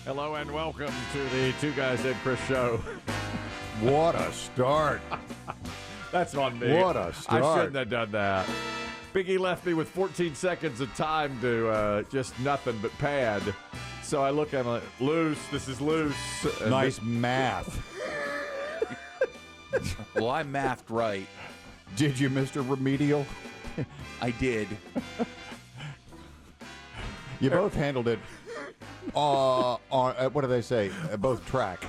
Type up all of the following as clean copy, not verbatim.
Hello and welcome to the Two Guys Named Chris show. What a start. That's on me. What a start. I shouldn't have done that. Biggie left me with 14 seconds of time to just nothing but pad. So I look at him like, loose, this is loose. Nice math. Well, I mathed right. Did you, Mr. Remedial? I did. You both handled it on, what do they say? Both track.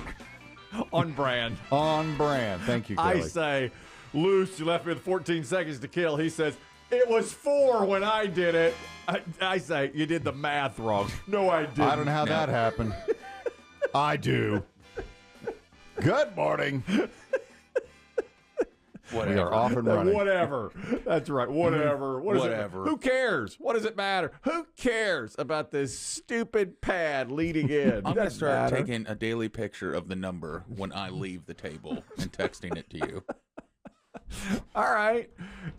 On brand. On brand. Thank you, Kelly. I say, loose, you left me with 14 seconds to kill. He says, it was 4 when I did it. I say, you did the math wrong. No, I didn't. I don't know how that happened. I do. Good morning. Whatever. We are off and running. Whatever. That's right. Whatever. What is Whatever. It? Who cares? What does it matter? Who cares about this stupid pad leading in? I'm going to start taking a daily picture of the number when I leave the table and texting it to you. All right.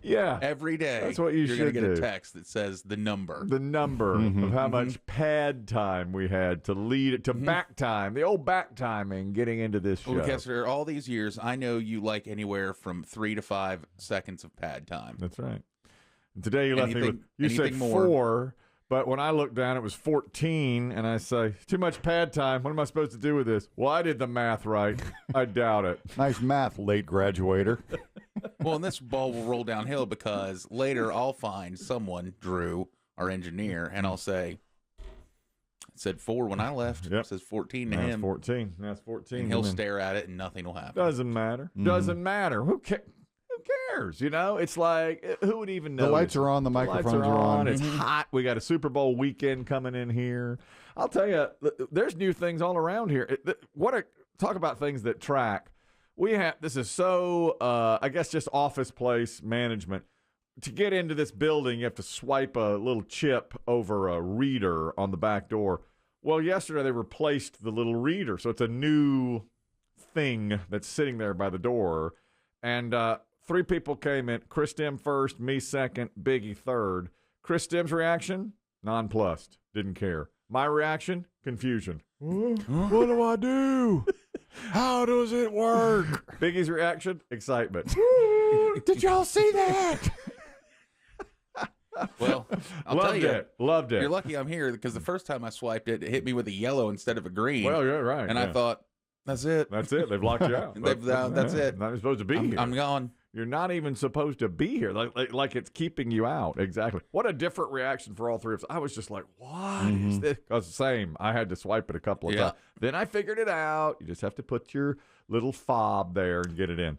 Yeah. Every day. That's what you're going to should get a do. text that says the number. The number of how much pad time we had to lead it to back time, the old back timing getting into this show. Well, Kessler, all these years, I know you like anywhere from 3 to 5 seconds of pad time. That's right. And today you left me with, you said anything more? 4, but when I looked down, it was 14, and I say, too much pad time. What am I supposed to do with this? Well, I did the math right. I doubt it. Nice math, late graduator. Well, and this ball will roll downhill because later I'll find someone, Drew, our engineer, and I'll say, it said 4 when I left. Yep. It says 14 to That's him. 14. That's 14. And he'll then stare at it and nothing will happen. Doesn't matter. Doesn't matter. Who cares? You know, it's like, who would even know? The lights are on, the lights microphones are on. It's hot. We got a Super Bowl weekend coming in here. I'll tell you, there's new things all around here. Talk about things that track. This is so, I guess, just office place management. To get into this building, you have to swipe a little chip over a reader on the back door. Well, yesterday they replaced the little reader, so it's a new thing that's sitting there by the door. And 3 people came in. Chris Demm first, me second, Biggie third. Chris Demm's reaction, nonplussed, didn't care. My reaction, confusion. What do I do? How does it work? Biggie's reaction, excitement. Did y'all see that? Well, I'll tell you. Loved it. You're lucky I'm here because the first time I swiped it, it hit me with a yellow instead of a green. Well, you're right. And I thought, that's it. That's it. They've locked you out. That's it. Not even supposed to be here. I'm gone. You're not even supposed to be here. Like it's keeping you out. Exactly. What a different reaction for all 3 of us. I was just like, what is this? Because same. I had to swipe it a couple of times. Then I figured it out. You just have to put your little fob there and get it in.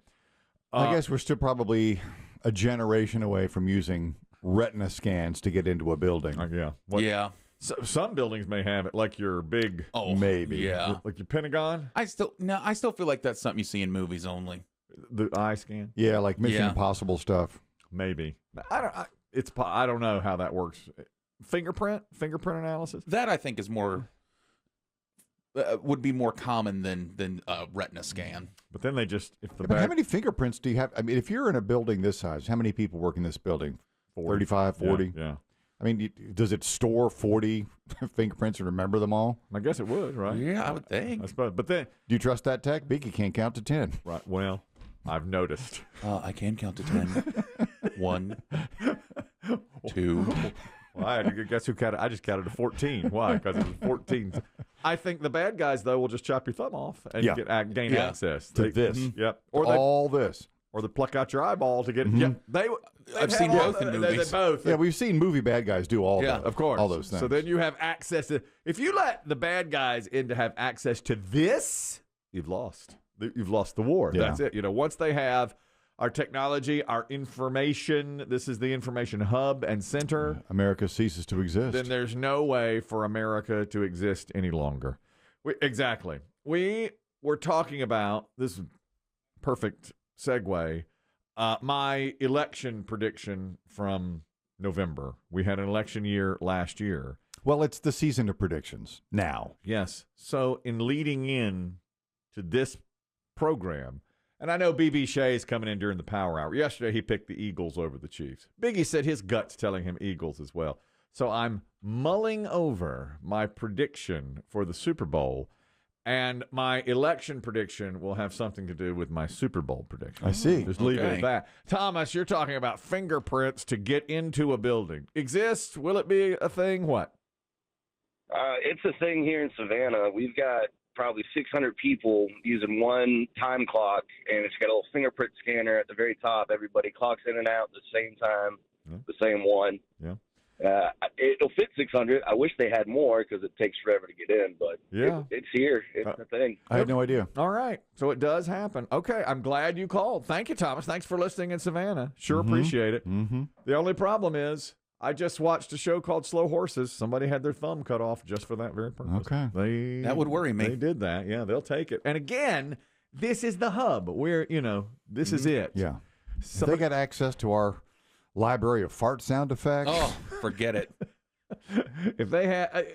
I guess we're still probably a generation away from using retina scans to get into a building. Yeah. Yeah. So, some buildings may have it, like your big, maybe. Yeah. like your Pentagon, I still feel like that's something you see in movies only. the eye scan. Yeah, like Mission Yeah. Impossible stuff. Maybe. I don't know how that works. Fingerprint analysis. That I think is more would be more common than retina scan. But then they just But how many fingerprints do you have? I mean, if you're in a building this size, how many people work in this building? 35, 40? Yeah. I mean, does it store 40 fingerprints and remember them all? I guess it would, right? Yeah, I would think. I suppose. But then, Do you trust that tech? Biggie can't count to 10. right? Well, I've noticed. I can count to 10. 1, 2. Well, I had to guess who counted. I just counted to 14. Why? Because it was 14. I think the bad guys though will just chop your thumb off and gain access To this. Yep. All this. Or they pluck out your eyeball to get it. Yep. I've seen both in movies. Both. Yeah, we've seen movie bad guys do all that. Of course. All those things. So then you have access to. If you let the bad guys in to have access to this, you've lost. You've lost the war. Yeah. That's it. You know, once they have our technology, our information, this is the information hub and center. America ceases to exist. Then there's no way for America to exist any longer. Exactly. We were talking about this perfect segue. My election prediction from November. We had an election year last year. Well, it's the season of predictions now. Yes. So in leading in to this program, and I know B.B. Shea's coming in during the power hour. Yesterday he picked the Eagles over the Chiefs. Biggie said his gut's telling him Eagles as well. So I'm mulling over my prediction for the Super Bowl, and my election prediction will have something to do with my Super Bowl prediction. I see. Just leave it Okay. at that. Thomas, you're talking about fingerprints to get into a building. Exists? Will it be a thing? What? It's a thing here in Savannah. We've got probably 600 people using one time clock, and it's got a little fingerprint scanner at the very top. Everybody clocks in and out at the same time, the same one. Yeah. It'll fit 600. I wish they had more because it takes forever to get in, but Yeah. it's here. It's a thing. I had no idea. All right. So it does happen. Okay. I'm glad you called. Thank you, Thomas. Thanks for listening in Savannah. Sure appreciate it. Mm-hmm. The only problem is I just watched a show called Slow Horses. Somebody had their thumb cut off just for that very purpose. Okay. That would worry me. They did that. Yeah, they'll take it. And again, this is the hub where, this is it. Yeah. If they got access to our library of fart sound effects. Oh, forget it. If they had,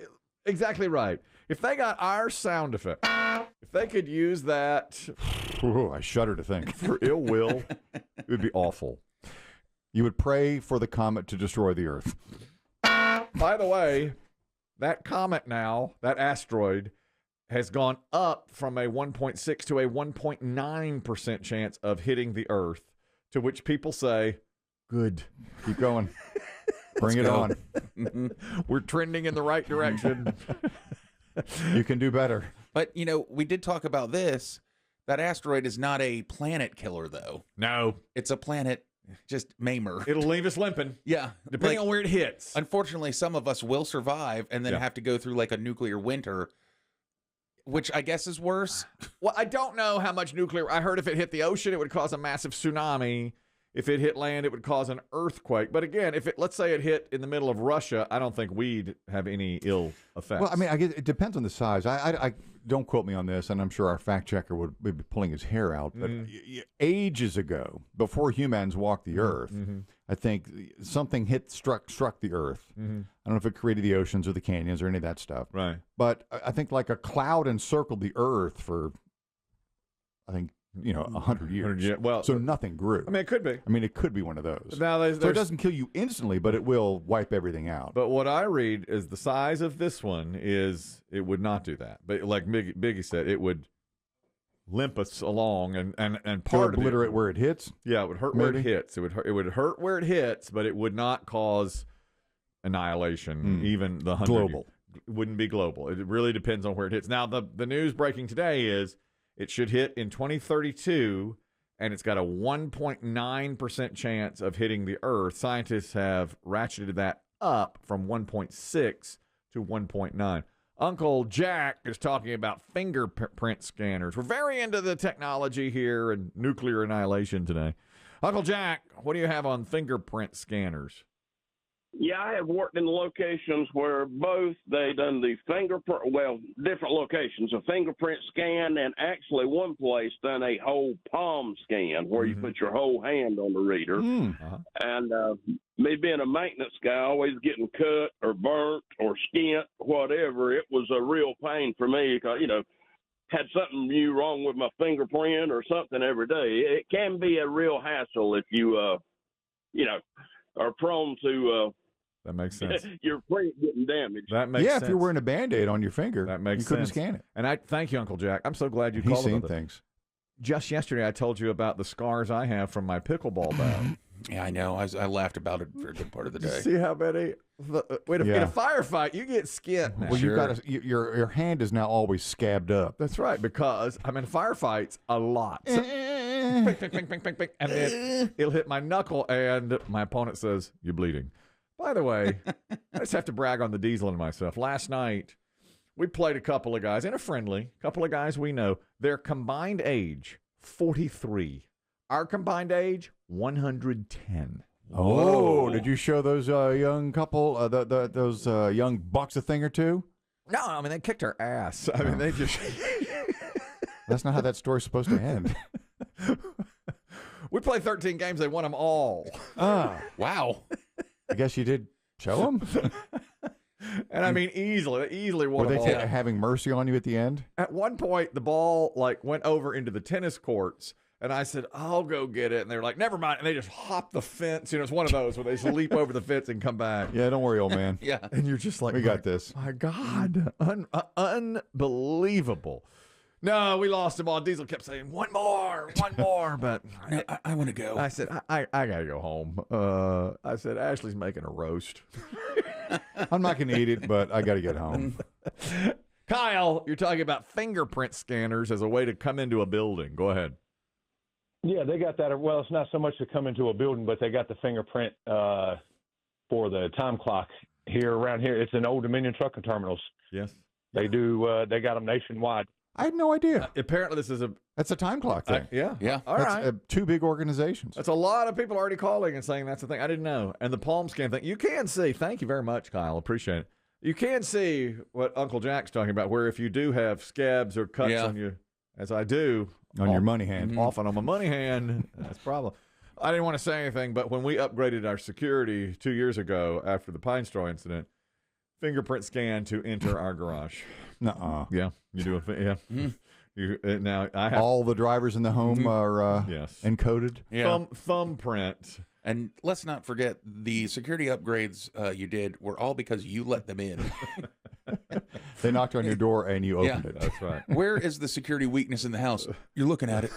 exactly right. If they got our sound effect, if they could use that Ooh, I shudder to think. for ill will, it would be awful. You would pray for the comet to destroy the Earth. By the way, that comet now, that asteroid, has gone up from a 1.6 to a 1.9% chance of hitting the Earth, to which people say, good. Keep going. Bring it go. on. We're trending in the right direction. You can do better. But, we did talk about this. That asteroid is not a planet killer, though. No. It's a planet just maimer. It'll leave us limping, Yeah. depending on where it hits. Unfortunately, some of us will survive and then Yeah. have to go through like a nuclear winter, which I guess is worse. Well, I don't know how much nuclear. I heard if it hit the ocean, it would cause a massive tsunami. If it hit land, it would cause an earthquake. But again, let's say it hit in the middle of Russia, I don't think we'd have any ill effects. Well, I mean, I guess it depends on the size. I don't quote me on this, and I'm sure our fact checker would be pulling his hair out. But ages ago, before humans walked the Earth, I think something struck the Earth. I don't know if it created the oceans or the canyons or any of that stuff. Right. But I think like a cloud encircled the Earth for, I think, 100 years. Yeah, well, so nothing grew. I mean, it could be. I mean, it could be one of those. Now, So it doesn't kill you instantly, but it will wipe everything out. But what I read is the size of this one is it would not do that. But like Biggie said, it would limp us along and part of obliterate where it hits. Yeah, it would hurt where it Maybe. hits. It would hurt where it hits, but it would not cause annihilation. Even the 100 Global. It wouldn't be global. It really depends on where it hits. Now, the news breaking today is it should hit in 2032, and it's got a 1.9% chance of hitting the Earth. Scientists have ratcheted that up from 1.6 to 1.9. Uncle Jack is talking about fingerprint scanners. We're very into the technology here and nuclear annihilation today. Uncle Jack, what do you have on fingerprint scanners? Yeah, I have worked in locations where both they done the fingerprint, different locations, a fingerprint scan, and actually one place done a whole palm scan where you put your whole hand on the reader. And me being a maintenance guy, always getting cut or burnt or skint, whatever, it was a real pain for me because, had something wrong with my fingerprint or something every day. It can be a real hassle if you, are prone to That makes sense. your print getting damaged. That makes sense. If you're wearing a Band-Aid on your finger, That makes you couldn't sense. scan it. And I thank you, Uncle Jack. I'm so glad you He's called seen about this. things. Just yesterday, I told you about the scars I have from my pickleball bat. Yeah, I know. I laughed about it for a good part of the day. See how many? In a firefight, you get skint. Now. Well, you've got your hand is now always scabbed up. That's right, because I'm in firefights a lot. So, ping, ping, ping, ping, ping, ping, and then it'll hit my knuckle, and my opponent says, "You're bleeding." By the way, I just have to brag on the Diesel and myself. Last night, we played a couple of guys, couple of guys we know. Their combined age, 43. Our combined age, 110. Oh, did you show those young couple, those young bucks a thing or two? No, I mean, they kicked our ass. I mean, they just... That's not how that story's supposed to end. We played 13 games. They won them all. Wow. I guess you did show them? And I mean, easily won Were them they all. having mercy on you at the end? At one point, the ball went over into the tennis courts, And I said, I'll go get it. And they were like, never mind. And they just hop the fence. You know, it's one of those where they just leap over the fence and come back. Yeah, don't worry, old man. Yeah. And you're just like, We got this. My God. Unbelievable. No, we lost them all. Diesel kept saying, one more. But No, I want to go. I said, I got to go home. I said, Ashley's making a roast. I'm not going to eat it, but I got to get home. Kyle, you're talking about fingerprint scanners as a way to come into a building. Go ahead. Yeah, they got that. Well, it's not so much to come into a building, but they got the fingerprint for the time clock here around here. It's in Old Dominion trucking terminals. Yes. They do. They got them nationwide. I had no idea. Apparently, this is That's a time clock thing. yeah. Yeah. All That's right. two big organizations. That's a lot of people already calling and saying that's the thing. I didn't know. And the palm scan thing, you can see. Thank you very much, Kyle. Appreciate it. You can see what Uncle Jack's talking about, where if you do have scabs or cuts on you, as I do, On your money hand. often on my money hand, that's a problem. I didn't want to say anything, but when we upgraded our security 2 years ago after the Pine Straw incident, fingerprint scan to enter our garage. Nuh-uh. Yeah, you do it. You now I have All the drivers in the home are yes encoded. Yeah. thumbprint. And let's not forget the security upgrades you did were all because you let them in. They knocked on your door and you opened it. That's right. Where is the security weakness in the house? You're looking at it.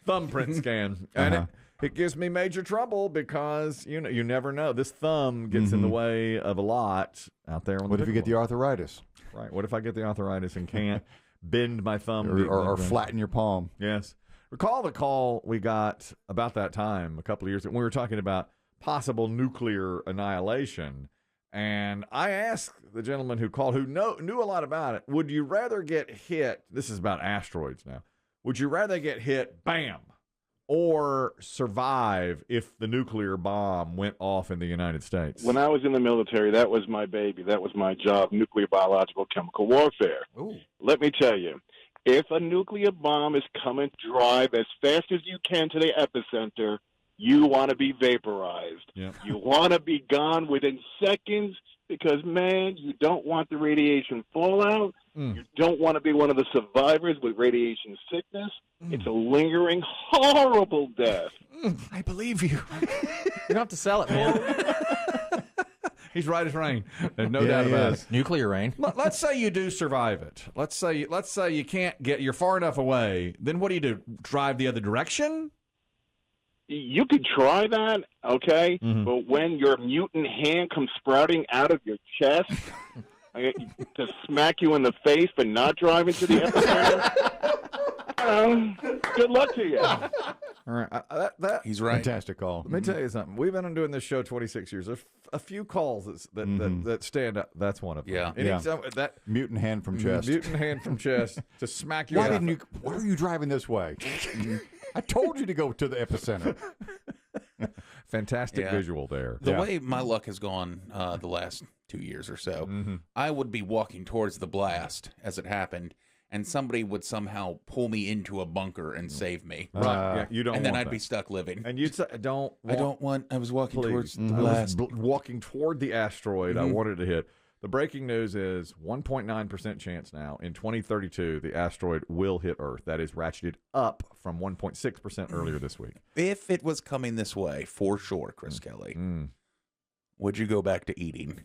Thumbprint scan, and it gives me major trouble because you never know. This thumb gets in the way of a lot out there. On What if you get the pickleball. arthritis? Right? What if I get the arthritis and can't bend my thumb Or flatten your palm? Yes. Recall the call we got about that time a couple of years ago when we were talking about possible nuclear annihilation. And I asked the gentleman who called, who knew a lot about it, would you rather get hit? This is about asteroids now. Would you rather get hit, bam, or survive if the nuclear bomb went off in the United States? When I was in the military, that was my baby. That was my job, nuclear, biological, chemical warfare. Ooh. Let me tell you, if a nuclear bomb is coming, drive as fast as you can to the epicenter. You want to be vaporized. Yep. You want to be gone within seconds because, man, you don't want the radiation fallout. You don't want to be one of the survivors with radiation sickness. It's a lingering, horrible death. I believe you. You don't have to sell it, man. He's right as rain. There's no doubt about it. Nuclear rain. Let's say you do survive it. Let's say you can't you're far enough away. Then what do? Drive the other direction? You could try that, okay? But when your mutant hand comes sprouting out of your chest to smack you in the face for not driving to the epicenter, good luck to you. All right. He's right. Fantastic call. Let me tell you something. We've been doing this show 26 years. There's a few calls that stand out. That's one of them. Yeah. Anytime that Mutant hand from chest. mutant hand from chest to smack you. Why out. are you driving this way? I told you to go to the epicenter. Fantastic Yeah. visual there. The way my luck has gone the last 2 years or so, I would be walking towards the blast as it happened, and somebody would somehow pull me into a bunker and save me. Right. Yeah, you don't. And then want I'd that. be stuck living. And you'd say, "Don't. I was walking Please. towards the I was blast. walking toward the asteroid I wanted to hit." The breaking news is 1.9% chance now in 2032 the asteroid will hit Earth. That is ratcheted up from 1.6% earlier this week. If it was coming this way, for sure, Chris Kelly, would you go back to eating?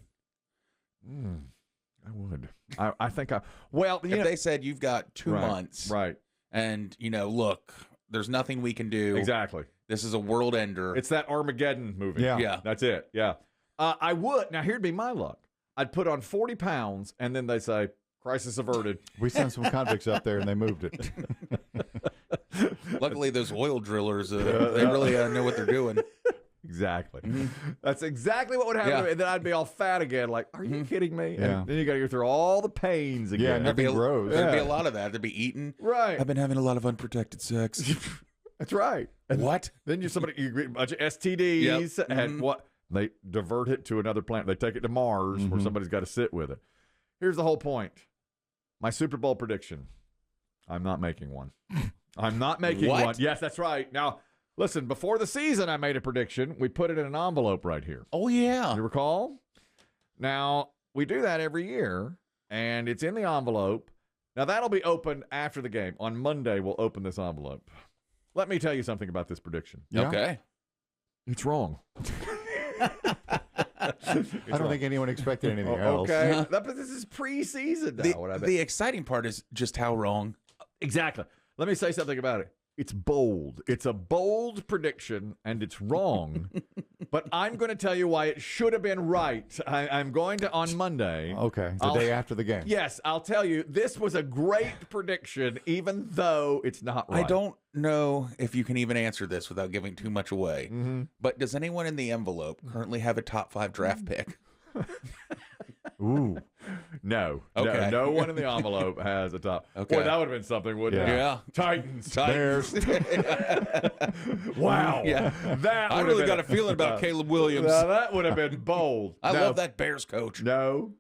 I would. I think I. Well, If they said you've got 2 right, months, right? and look, there's nothing we can do. Exactly. This is a world ender. It's that Armageddon movie. Yeah. Yeah. That's it. Yeah. I would. Now, here'd be my luck. I'd put on 40 pounds, and then they say, crisis averted. We sent some convicts up there and they moved it. Luckily, those oil drillers, they really know what they're doing. Exactly. That's exactly what would happen to me. And then I'd be all fat again. Like, are you kidding me? Yeah. And then you got to go through all the pains Yeah, again. nothing grows. There'd be a lot of that. There'd be eating. Right. I've been having a lot of unprotected sex. That's right. And What? then you get a bunch of STDs Yep. and what? They divert it to another planet. They take it to Mars where somebody's got to sit with it. Here's the whole point. My Super Bowl prediction. I'm not making one. I'm not making What? one. Yes, that's right. Now, listen, before the season, I made a prediction. We put it in an envelope right here. Oh, yeah. You recall? Now, we do that every year, and it's in the envelope, Now, that'll be opened after the game. On Monday, we'll open this envelope. Let me tell you something about this prediction. Yeah? Okay. It's wrong. I don't think anyone expected anything else. Okay. But this is preseason now. The exciting part is just how wrong. Exactly. Let me say something about it. It's bold. It's a bold prediction, and it's wrong. But I'm going to tell you why it should have been right. I'm going to on Monday. Okay, the day after the game. Yes, I'll tell you, this was a great prediction, even though it's not right. I don't know if you can even answer this without giving too much away. Mm-hmm. But does anyone in the envelope currently have a top 5 draft pick? Ooh. No. Okay. No one in the envelope has a top. Okay. Boy, that would have been something, wouldn't it? Yeah. Titans. Bears. Wow. Yeah. That I would really have got a been, feeling about Caleb Williams. Now, that would have been bold. I No. love that Bears coach. No.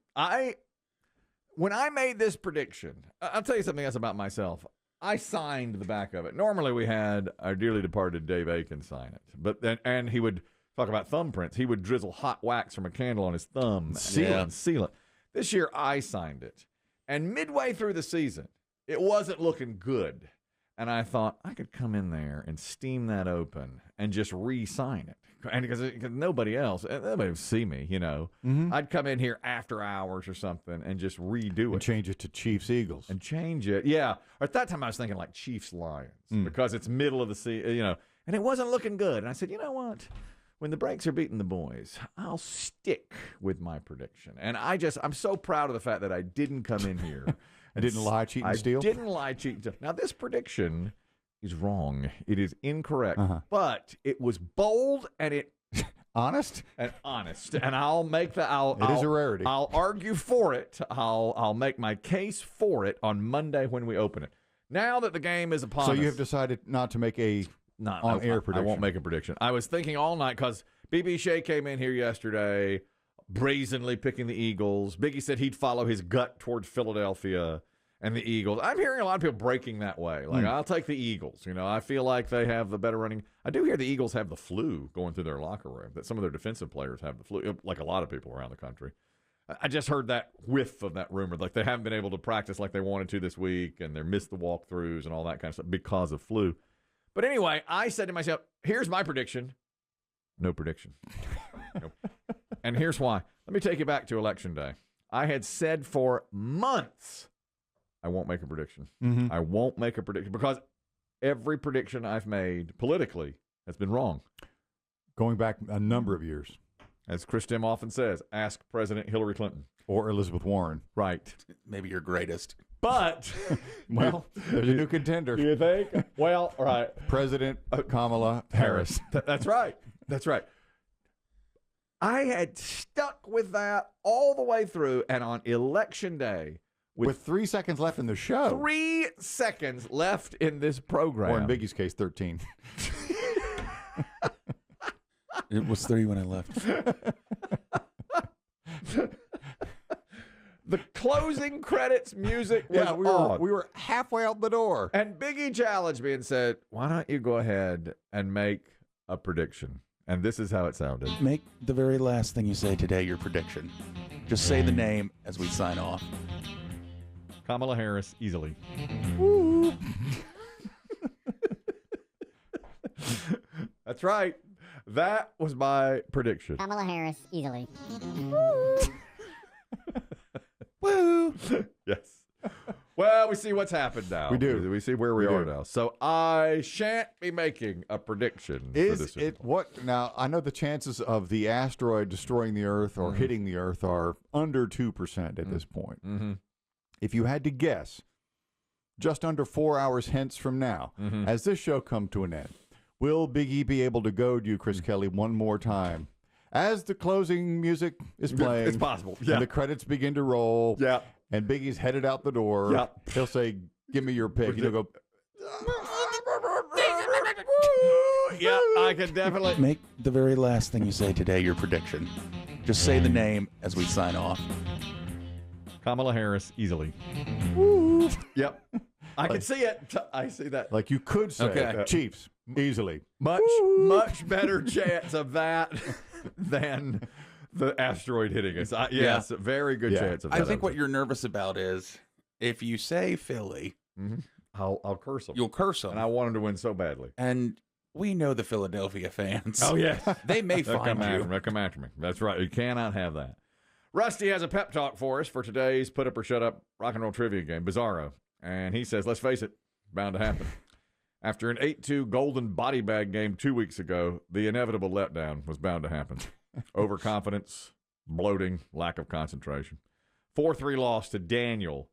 When I made this prediction, I'll tell you something else about myself. I signed the back of it. Normally we had our dearly departed Dave Aiken sign it. But then, and he would talk about thumbprints. He would drizzle hot wax from a candle on his thumb and seal it. This year I signed it. And midway through the season, it wasn't looking good. And I thought I could come in there and steam that open and just re-sign it. And because nobody would see me, you know. Mm-hmm. I'd come in here after hours or something and just redo it. And change it to Chiefs Eagles. And change it. Yeah. Or at that time I was thinking like Chiefs Lions because it's middle of the season, you know. And it wasn't looking good. And I said, you know what? When the Breaks are beating the boys, I'll stick with my prediction. And I'm so proud of the fact that I didn't come in here. I didn't lie, cheat, and steal? I didn't lie, cheat, and steal. Now, this prediction is wrong. It is incorrect. But it was bold and it honest. And I'll make the It is a rarity. I'll argue for it. I'll make my case for it on Monday when we open it. Now that the game is upon us. So you have decided not to make a on-air prediction. I won't make a prediction. I was thinking all night because BB Shea came in here yesterday brazenly picking the Eagles. Biggie said he'd follow his gut toward Philadelphia and the Eagles. I'm hearing a lot of people breaking that way. Like, I'll take the Eagles. You know, I feel like they have the better running. I do hear the Eagles have the flu going through their locker room, that some of their defensive players have the flu, like a lot of people around the country. I just heard that whiff of that rumor. Like, they haven't been able to practice like they wanted to this week, and they missed the walkthroughs and all that kind of stuff because of flu. But anyway, I said to myself, here's my prediction. No prediction. Nope. And here's why. Let me take you back to Election Day. I had said for months, I won't make a prediction. I won't make a prediction because every prediction I've made politically has been wrong. Going back a number of years. As Chris Demm often says, ask President Hillary Clinton. Or Elizabeth Warren. Right. Maybe your greatest. But, well, there's a new contender. You think? Well, all right. President Kamala Harris. That's right. That's right. I had stuck with that all the way through, and on Election Day, with 3 seconds left in the show. 3 seconds left in this program. Or in Biggie's case, 13. It was 3 when I left. The closing credits music was on. We were halfway out the door. And Biggie challenged me and said, why don't you go ahead and make a prediction? And this is how it sounded. Make the very last thing you say today your prediction. Just say the name as we sign off. Kamala Harris, easily. Woo. That's right. That was my prediction. Kamala Harris, easily. Woo! Yes. Well, we see what's happened now. We do. We see where we are now. So I shan't be making a prediction for this. Now, I know the chances of the asteroid destroying the Earth or hitting the Earth are under 2% at this point. If you had to guess, just under 4 hours hence from now, as this show come to an end, will Biggie be able to goad you, Chris Kelly, one more time? As the closing music is playing, it's possible. Yeah. And the credits begin to roll. Yeah. And Biggie's headed out the door. Yeah. He'll say, "Give me your pick." And he'll go, yeah, I can definitely make the very last thing you say today your prediction. Just say the name as we sign off. Kamala Harris, easily. Woo. Yep. I can see it. I see that. Like you could say, Chiefs, easily. Much better chance of that than the asteroid hitting us. Yes, very good chance of that. I think what you're nervous about is if you say Philly, I'll curse them. you'll curse them. And I want them to win so badly. And we know the Philadelphia fans. Oh, yeah. They may They'll find you. They'll come after me. That's right. You cannot have that. Rusty has a pep talk for us for today's Put Up or Shut Up rock and roll trivia game, Bizarro. And he says, let's face it, bound to happen. After an 8-2 golden body bag game 2 weeks ago, the inevitable letdown was bound to happen. Overconfidence, bloating, lack of concentration. 4-3 loss to Daniel.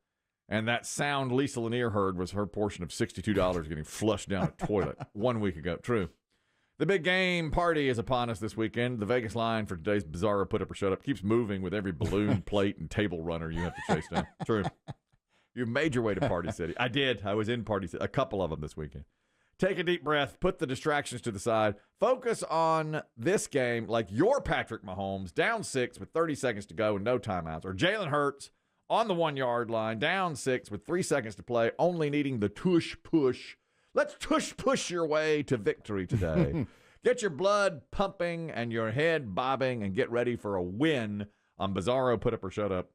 And that sound Lisa Lanier heard was her portion of $62 getting flushed down a toilet 1 week ago. True. The big game party is upon us this weekend. The Vegas line for today's Bizarro Put Up or Shut Up keeps moving with every balloon, plate, and table runner you have to chase down. True. You've made your way to Party City. I did. I was in Party City. A couple of them this weekend. Take a deep breath. Put the distractions to the side. Focus on this game like you're Patrick Mahomes, down 6 with 30 seconds to go and no timeouts. Or Jalen Hurts on the 1-yard line, down 6 with 3 seconds to play, only needing the tush push. Let's tush push your way to victory today. Get your blood pumping and your head bobbing and get ready for a win on Bizarro Put Up or Shut Up.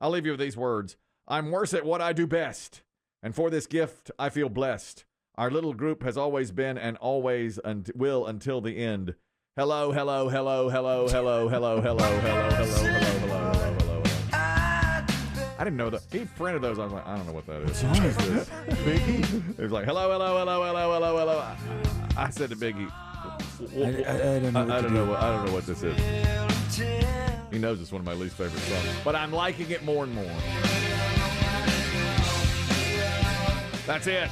I'll leave you with these words. I'm worse at what I do best, and for this gift I feel blessed. Our little group has always been and always will until the end. Hello, hello, hello, hello, hello, hello, hello, hello, hello, hello, hello, hello. I didn't know that. He printed those. I was like, I don't know what that is. What song is this? Biggie? He was like, hello, hello, hello, hello, hello, hello. I said to Biggie, I don't know what this is. He knows it's one of my least favorite songs, but I'm liking it more and more. That's it.